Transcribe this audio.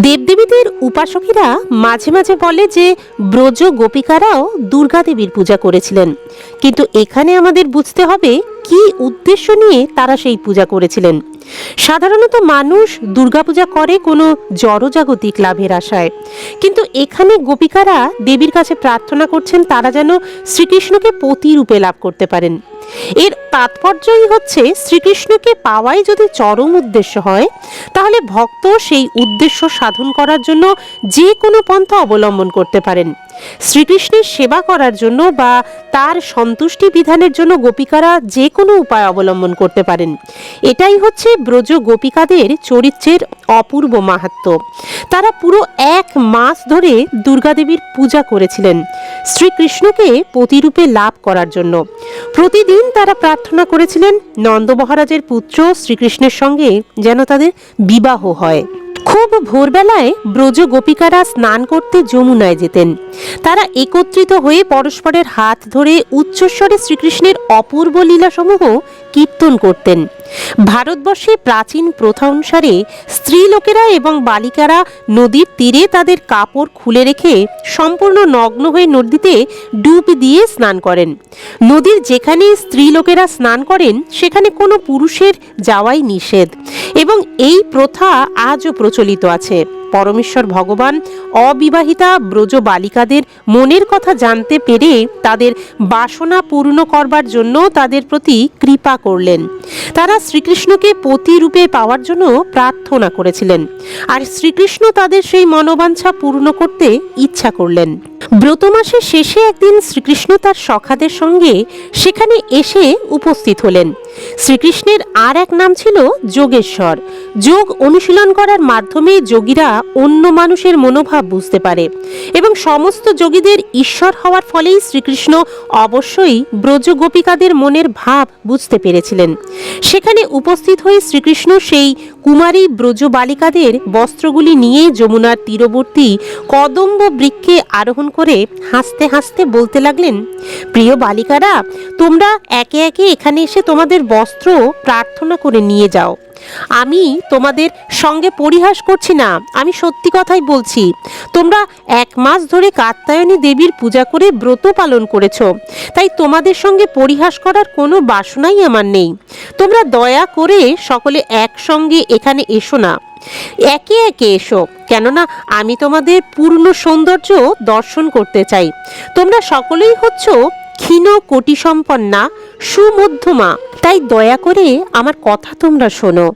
দেবদেবীদের উপাসকেরা মাঝে মাঝে বলে যে ব্রজ গোপিকারাও দুর্গা দেবীর পূজা করেছিলেন, কিন্তু এখানে আমাদের বুঝতে হবে কি উদ্দেশ্য নিয়ে তারা সেই পূজা করেছিলেন। সাধারণত মানুষ দুর্গাপূজা করে কোনো জড়জাগতিক লাভের আশায়, কিন্তু এখানে গোপিকারা দেবীর কাছে প্রার্থনা করছেন তারা যেন শ্রীকৃষ্ণকে পতি রূপে লাভ করতে পারেন। এর তাৎপর্যই হচ্ছে শ্রীকৃষ্ণকে পাওয়াই যদি চরম উদ্দেশ্য হয়, তাহলে ভক্ত সেই উদ্দেশ্য সাধন করার জন্য যে কোনো পন্থা অবলম্বন করতে পারেন। শ্রীকৃষ্ণের সেবা করার জন্য বা তার সন্তুষ্টি বিধানের জন্য গোপিকারা যে কোনো উপায় অবলম্বন করতে পারেন। এটাই হচ্ছে ব্রজ গোপিকাদের চরিত্রের অপূর্ব মাহাত্ম্য। তারা পুরো 1 মাস ধরে দুর্গাদেবীর পূজা করেছিলেন শ্রীকৃষ্ণকে পতিরূপে লাভ করার জন্য। প্রতিদিন তারা প্রার্থনা করেছিলেন নন্দ মহারাজের পুত্র শ্রীকৃষ্ণের সঙ্গে যেন তাদের বিবাহ হয়। খুব ভোরবেলায় ব্রজ গোপিকারা স্নান করতে যমুনায় যেতেন। তারা একত্রিত হয়ে পরস্পরের হাত ধরে উচ্চস্বরে শ্রীকৃষ্ণের অপূর্ব লীলাসমূহ কীর্তন করতেন। ভারতবর্ষে প্রাচীন প্রথা অনুসারে স্ত্রীলোকেরা এবং বালিকারা নদীর তীরে তাদের কাপড় খুলে রেখে সম্পূর্ণ নগ্ন হয়ে নদীতে ডুব দিয়ে স্নান করেন। নদীর যেখানে স্ত্রীলোকেরা স্নান করেন সেখানে কোনো পুরুষের যাওয়াই নিষেধ, এবং এই প্রথা আজও প্রচলিত আছে। পরমেশ্বর ভগবান অবিবাহিতা ব্রজ বালিকাদের মনের কথা জানতে পেরে তাদের বাসনা পূর্ণ করবার জন্য তাদের প্রতি কৃপা করলেন। তারা শ্রীকৃষ্ণকে পতি রূপে পাওয়ার জন্য প্রার্থনা করেছিলেন, আর শ্রীকৃষ্ণ তাদের সেই মনোবাঞ্ছা পূর্ণ করতে ইচ্ছা করলেন। ব্রত মাসের শেষে একদিন শ্রীকৃষ্ণ তার সখাদের সঙ্গে সেখানে এসে উপস্থিত হলেন। শ্রীকৃষ্ণের আর এক নাম ছিল যোগেশ্বর। যোগ অনুশীলন করার মাধ্যমে যোগীরা অন্য মানুষের মনোভাব বুঝতে পারে, এবং সমস্ত যোগীদের ঈশ্বর হওয়ার ফলেই শ্রীকৃষ্ণ অবশ্যই ব্রজ গোপিকাদের মনের ভাব বুঝতে পেরেছিলেন। সেখানে উপস্থিত হয়ে শ্রীকৃষ্ণ সেই কুমারী ব্রজ বালিকাদের বস্ত্রগুলি নিয়ে যমুনার তীরবর্তী কদম্ব বৃক্ষে আরোহণ করে হাসতে হাসতে বলতে লাগলেন, প্রিয় বালিকারা, তোমরা একে একে এখানে এসে তোমাদের বস্ত্র প্রার্থনা করে নিয়ে যাও। আমি তোমাদের সঙ্গে পরিহাস করছি না, আমি সত্যি কথাই বলছি। তোমরা 1 মাস ধরে কাত্যায়নী দেবীর পূজা করে ব্রত পালন করেছো, তাই তোমাদের সঙ্গে পরিহাস করার কোনো বাসনাই আমার নেই। তোমরা দয়া করে সকলে একসঙ্গে এখানে এসো না, একে একে এসো, কেননা আমি তোমাদের পূর্ণ সৌন্দর্য দর্শন করতে চাই। তোমরা সকলেই হচ্ছ ক্ষীণ কোটি সম্পন্না সুমধ্যমা, তাই দয়া করে আমার কথা তোমরা শোনো।